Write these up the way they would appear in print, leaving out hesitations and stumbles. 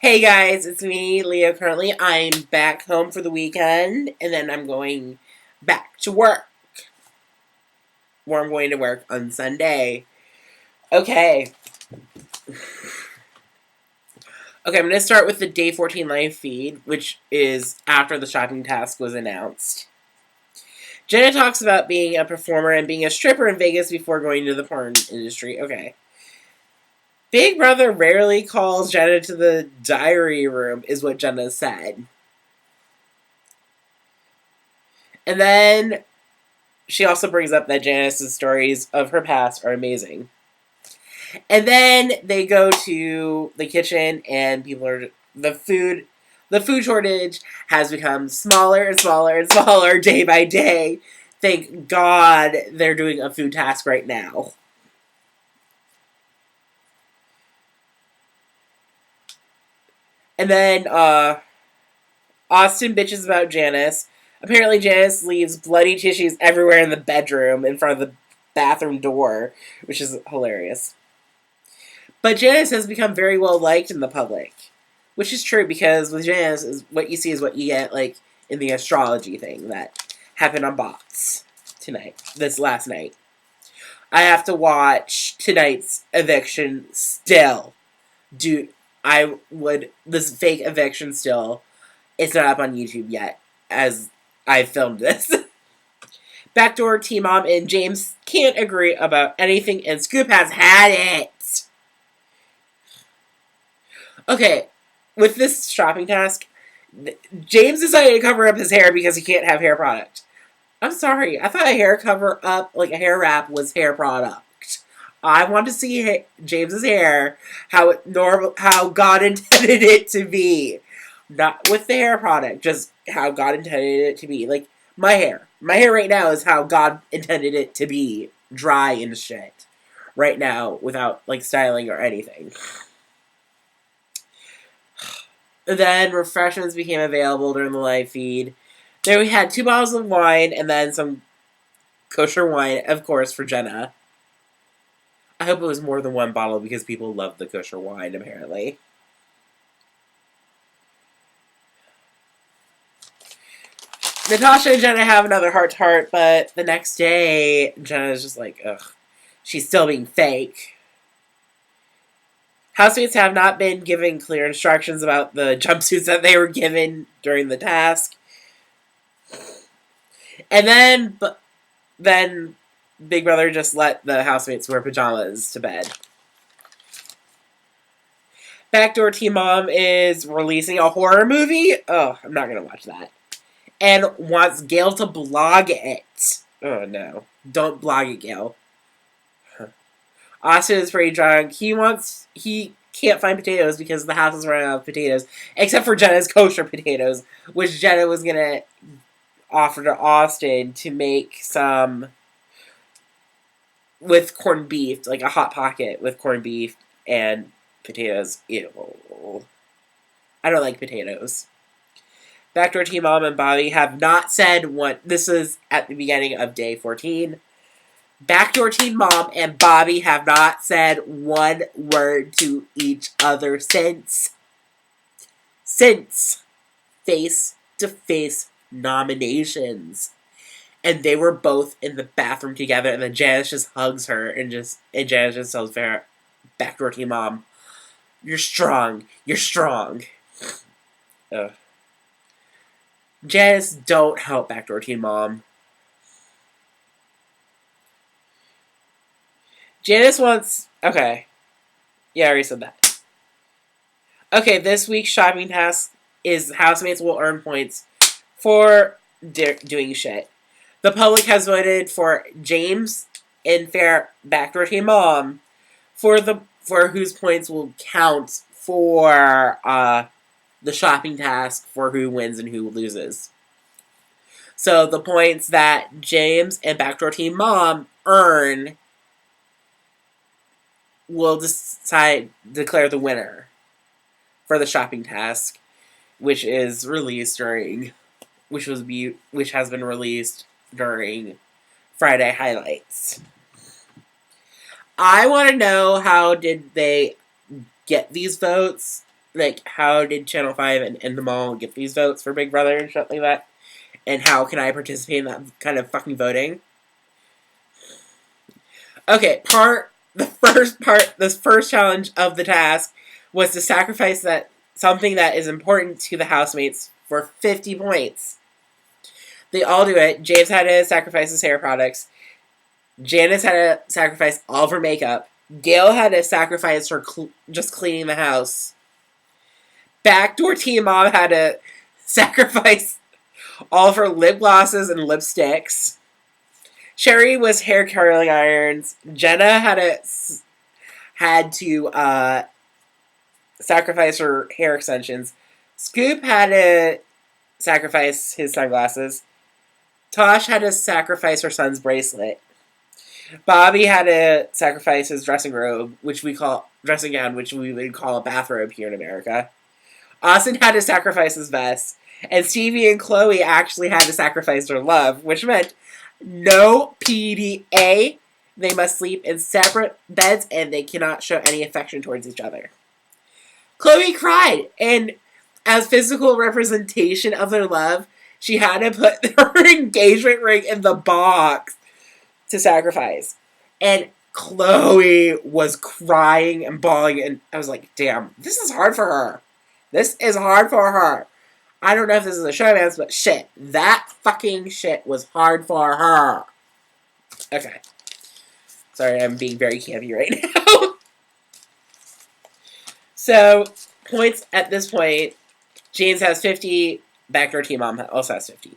Hey guys, it's me, Leo. Currently, I'm back home for the weekend, and then I'm going back to work. Where I'm going to work on Sunday. Okay. I'm going to start with the Day 14 live feed, which is after the shopping task was announced. Jenna talks about being a performer and being a stripper in Vegas before going into the porn industry. Okay. Big Brother rarely calls Jenna to the diary room, is what Jenna said. And then she also brings up that Janice's stories of her past are amazing. And then they go to the kitchen, and the food shortage has become smaller and smaller and smaller day by day. Thank God they're doing a food task right now. And then, Austin bitches about Janice. Apparently Janice leaves bloody tissues everywhere in the bedroom in front of the bathroom door, which is hilarious. But Janice has become very well liked in the public, which is true because with Janice, what you see is what you get, like, in the astrology thing that happened on Bots this last night. I have to watch tonight's eviction still. Dude, this fake eviction still, it's not up on YouTube yet, as I filmed this. Backdoor Teen Mom and James can't agree about anything, and Scoop has had it. Okay, with this shopping task, James decided to cover up his hair because he can't have hair product. I'm sorry, I thought a hair cover up, like a hair wrap, was hair product. I want to see James's hair how God intended it to be. Not with the hair product, just how God intended it to be. Like, my hair. My hair right now is how God intended it to be. Dry and shit. Right now, without, like, styling or anything. Then, refreshments became available during the live feed. There we had 2 bottles of wine, and then some kosher wine, of course, for Jenna. I hope it was more than 1 bottle because people love the kosher wine, apparently. Natasha and Jenna have another heart-to-heart, but the next day, Jenna's just like, ugh, she's still being fake. Housemates have not been given clear instructions about the jumpsuits that they were given during the task. And then Big Brother just let the housemates wear pajamas to bed. Backdoor Teen Mom is releasing a horror movie. Oh, I'm not going to watch that. And wants Gail to blog it. Oh, no. Don't blog it, Gail. Austin is pretty drunk. He can't find potatoes because the house is running out of potatoes. Except for Jenna's kosher potatoes, which Jenna was going to offer to Austin to make some with corned beef, like a Hot Pocket with corned beef and potatoes. Ew. I don't like potatoes. Backdoor Teen Mom and Bobby have not said what. This is at the beginning of Day 14. Backdoor Teen Mom and Bobby have not said one word to each other since face-to-face nominations. And they were both in the bathroom together, and then Janice just hugs her, and Janice just tells Backdoor Teen Mom, "You're strong. You're strong." Ugh. Janice, don't help Backdoor Teen Mom. Janice wants... Okay. Yeah, I already said that. Okay, this week's shopping task is housemates will earn points for doing shit. The public has voted for James and Backdoor Teen Mom for whose points will count for the shopping task for who wins and who loses. So the points that James and Backdoor Teen Mom earn will declare the winner for the shopping task, which has been released during Friday highlights. I want to know how did they get these votes like, how did Channel 5 and Endemol get these votes for Big Brother and shit like that? And how can I participate in that kind of fucking voting? Okay, this first challenge of the task was to sacrifice something that is important to the housemates for 50 points. They all do it. James had to sacrifice his hair products. Janice had to sacrifice all of her makeup. Gail had to sacrifice her just cleaning the house. Backdoor Teen Mom had to sacrifice all of her lip glosses and lipsticks. Sherry was hair curling irons. Jenna had to sacrifice her hair extensions. Scoop had to sacrifice his sunglasses. Tosh had to sacrifice her son's bracelet. Bobby had to sacrifice his dressing gown, which we would call a bathrobe here in America. Austin had to sacrifice his vest. And Stevie and Chloe actually had to sacrifice their love, which meant no PDA. They must sleep in separate beds and they cannot show any affection towards each other. Chloe cried, and as physical representation of their love, she had to put her engagement ring in the box to sacrifice. And Chloe was crying and bawling, and I was like, damn, this is hard for her. This is hard for her. I don't know if this is a showman's, but shit. That fucking shit was hard for her. Okay. Sorry, I'm being very campy right now. So, points at this point. James has 50. Backdoor Teen Mom also has 50.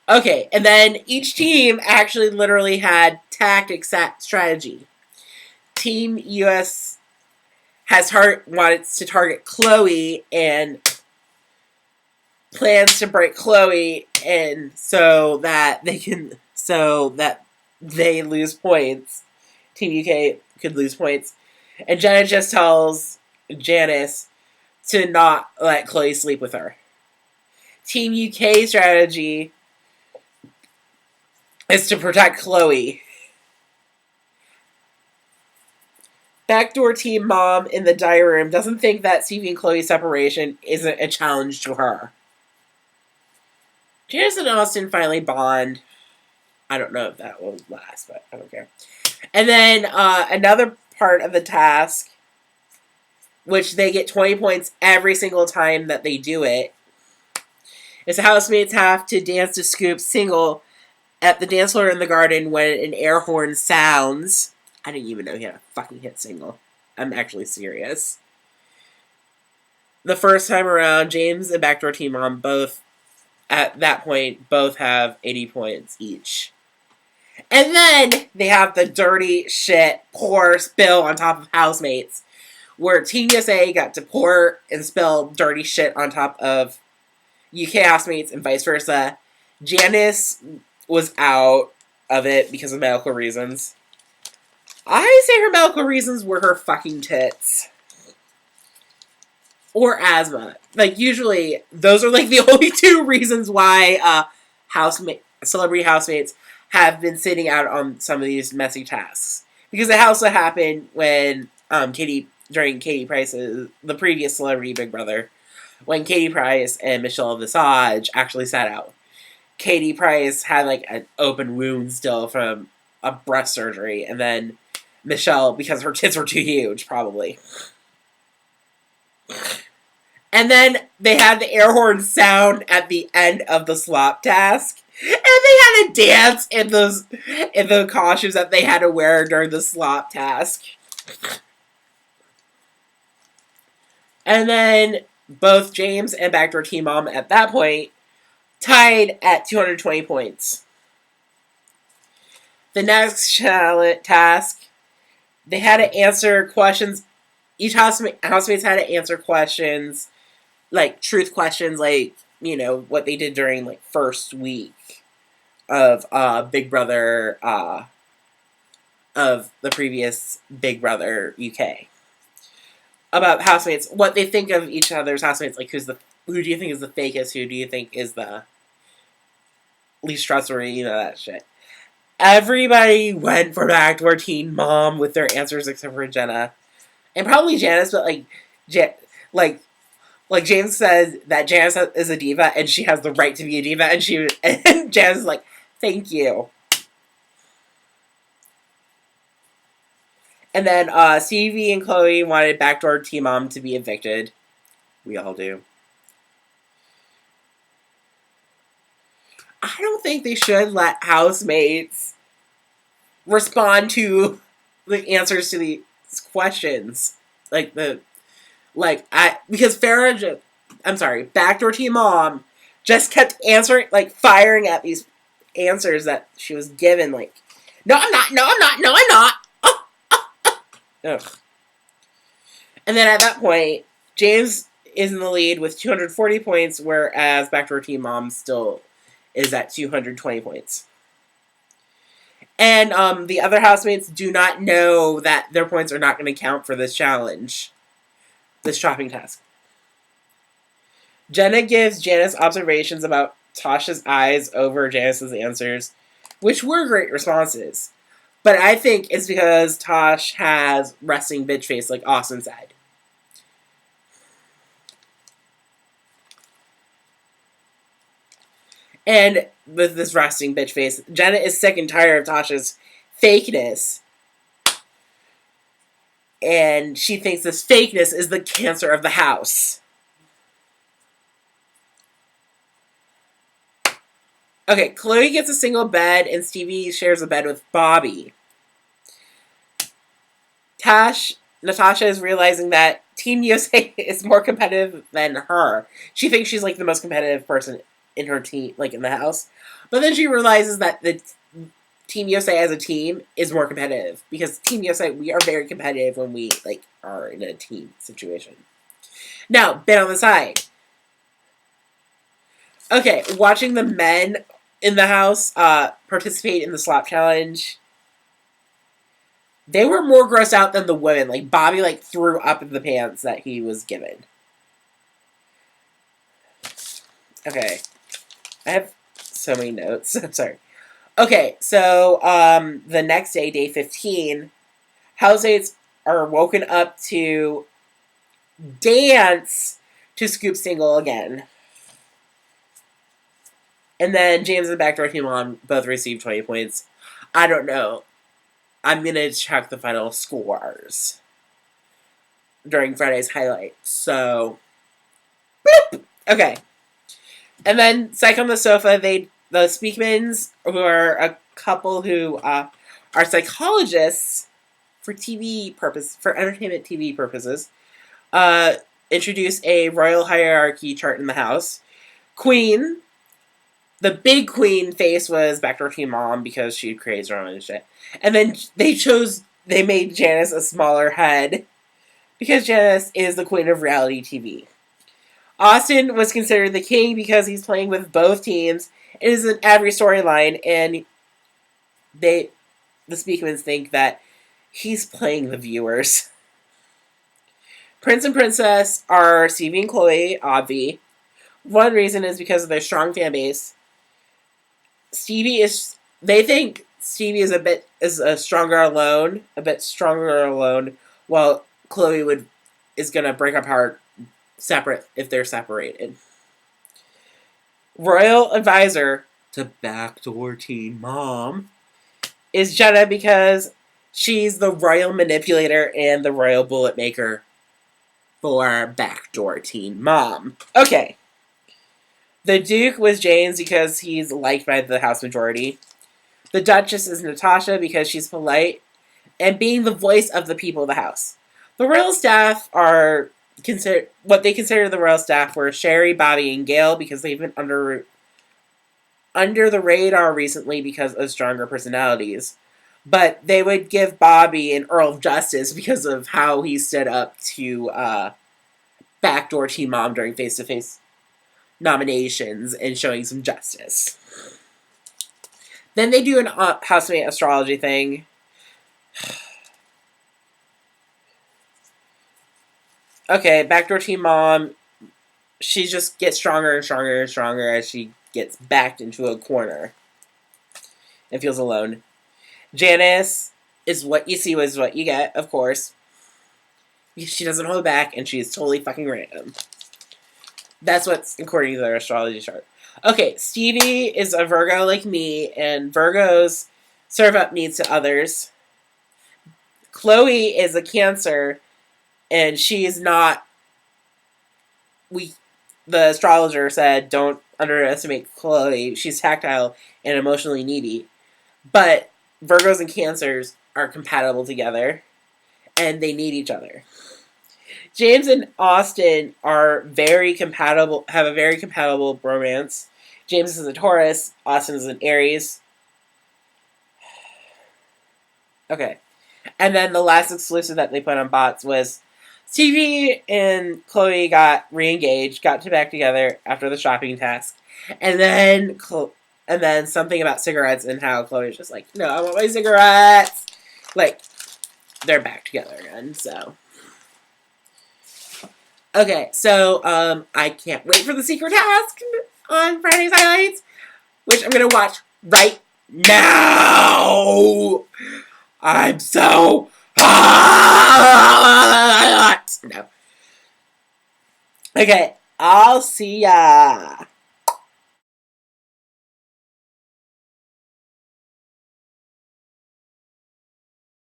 Okay, and then each team actually literally had tactic strategy. Team US wanted to target Chloe and plans to break Chloe and so that they lose points. Team UK could lose points. And Jenna just tells Janice to not let Chloe sleep with her. Team UK strategy is to protect Chloe. Backdoor Teen Mom in the diary room doesn't think that Stevie and Chloe's separation isn't a challenge to her. Janice and Austin finally bond. I don't know if that will last, but I don't care. And then another part of the task, which they get 20 points every single time that they do it, is the housemates have to dance to Scoop's single at the dance floor in the garden when an air horn sounds. I didn't even know he had a fucking hit single. I'm actually serious. The first time around, James and Backdoor Teen Mom at that point, both have 80 points each. And then they have the dirty shit spill on top of housemates, where Team USA got to pour and spill dirty shit on top of UK housemates and vice versa. Janice was out of it because of medical reasons. I say her medical reasons were her fucking tits. Or asthma. Like, usually, those are, like, the only two reasons why celebrity housemates have been sitting out on some of these messy tasks. Because it also happened when, during Katie Price's, the previous Celebrity Big Brother, when Katie Price and Michelle Visage actually sat out. Katie Price had, like, an open wound still from a breast surgery, and then Michelle, because her tits were too huge, probably. And then they had the air horn sound at the end of the slop task. And they had to dance in the costumes that they had to wear during the slop task. And then both James and Backdoor Teen Mom at that point tied at 220 points. The next task, they had to answer questions. Each housemates had to answer questions, like truth questions, like, you know, what they did during, like, first week of Big Brother, of the previous Big Brother UK. About housemates, what they think of each other's housemates, like, who do you think is the fakest, who do you think is the least trustworthy, you know, that shit. Everybody went for Backdoor Teen Mom with their answers except for Jenna. And probably Janice, but, like, Like, James said that Janice is a diva and she has the right to be a diva, and Janice is like, thank you. And then Stevie and Chloe wanted backdoor Teen Mom to be evicted. We all do. I don't think they should let housemates respond to the answers to these questions. Because backdoor Teen Mom just kept answering, firing at these answers that she was given. Like, no, I'm not. No, I'm not. No, I'm not. Ugh. And then at that point, James is in the lead with 240 points, whereas backdoor Teen Mom still is at 220 points. And the other housemates do not know that their points are not going to count for this challenge, this shopping task. Jenna gives Janice observations about Tasha's eyes over Janice's answers, which were great responses. But I think it's because Tosh has resting bitch face, like Austin said. And with this resting bitch face, Jenna is sick and tired of Tasha's fakeness. And she thinks this fakeness is the cancer of the house. Okay, Chloe gets a single bed, and Stevie shares a bed with Bobby. Natasha is realizing that Team USA is more competitive than her. She thinks she's, the most competitive person in her team, in the house. But then she realizes that the Team USA as a team is more competitive. Because Team USA, we are very competitive when we, are in a team situation. Now, bit on the side. Okay, watching the men in the house participate in the slop challenge, they were more grossed out than the women. Bobby, threw up in the pants that he was given. Okay. I have so many notes. I'm sorry. Okay, so, the next day, day 15, housemates are woken up to dance to Scoop Single again. And then James and backdoor Teen Mom both received 20 points. I don't know. I'm going to check the final scores during Friday's highlight. So, boop! Okay. And then, Psych on the Sofa, the Speakmans, who are a couple who are psychologists for entertainment TV purposes, introduce a royal hierarchy chart in the house. Queen, the big queen face was backdoor Teen Mom because she creates her own shit. And then they made Janice a smaller head because Janice is the queen of reality TV. Austin was considered the king because he's playing with both teams. It is in every storyline, and the Speakmans think that he's playing the viewers. Prince and Princess are Stevie and Chloe, obvi. One reason is because of their strong fan base. They think Stevie is a bit stronger alone, while Chloe is gonna break apart separate if they're separated. Royal advisor to backdoor Teen Mom is Jenna because she's the royal manipulator and the royal bullet maker for backdoor Teen Mom. Okay. The Duke was James because he's liked by the house majority. The Duchess is Natasha because she's polite and being the voice of the people of the house. The royal staff are what they consider the royal staff were Sherry, Bobby, and Gail because they've been under the radar recently because of stronger personalities. But they would give Bobby an Earl of Justice because of how he stood up to backdoor Teen Mom during face-to-face nominations and showing some justice. Then they do an housemate astrology thing. Okay, backdoor Teen Mom, she just gets stronger and stronger and stronger as she gets backed into a corner and feels alone. Janice is what you see is what you get, of course. Because she doesn't hold back, and she's totally fucking random. That's what's according to their astrology chart. Okay, Stevie is a Virgo like me, and Virgos serve up needs to others. Chloe is a Cancer, and she is not... The astrologer said, don't underestimate Chloe. She's tactile and emotionally needy. But Virgos and Cancers are compatible together, and they need each other. James and Austin are very compatible, have a very compatible romance. James is a Taurus, Austin is an Aries. Okay. And then the last exclusive that they put on bots was Stevie and Chloe got re-engaged, got back together after the shopping task. And then something about cigarettes and how Chloe's just like, no, I want my cigarettes. Like, they're back together again, so. Okay, so, I can't wait for the secret task on Friday's highlights, which I'm gonna watch right now. I'm so hot. No. Okay, I'll see ya.